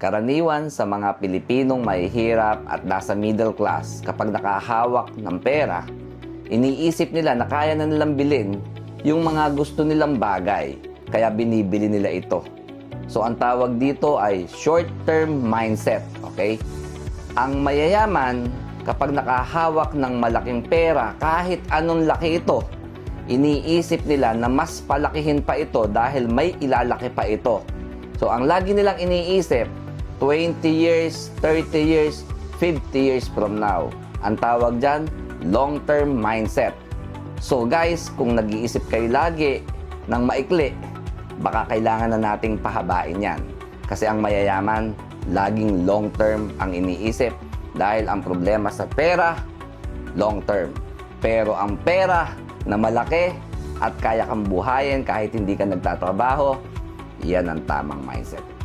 Karaniwan sa mga Pilipinong mahihirap at nasa middle class, kapag nakahawak ng pera, iniisip nila na kaya na nilang bilhin yung mga gusto nilang bagay, kaya binibili nila ito. So ang tawag dito ay short-term mindset, okay? Ang mayayaman, kapag nakahawak ng malaking pera, kahit anong laki ito, iniisip nila na mas palakihin pa ito dahil may ilalaki pa ito. So ang lagi nilang iniisip, 20 years, 30 years, 50 years from now. Ang tawag dyan, long-term mindset. So guys, kung nag-iisip kayo lagi ng maikli, baka kailangan na nating pahabain yan. Kasi ang mayayaman, laging long-term ang iniisip dahil ang problema sa pera, long-term. Pero ang pera na malaki at kaya kang buhayin kahit hindi ka nagtatrabaho, yan ang tamang mindset.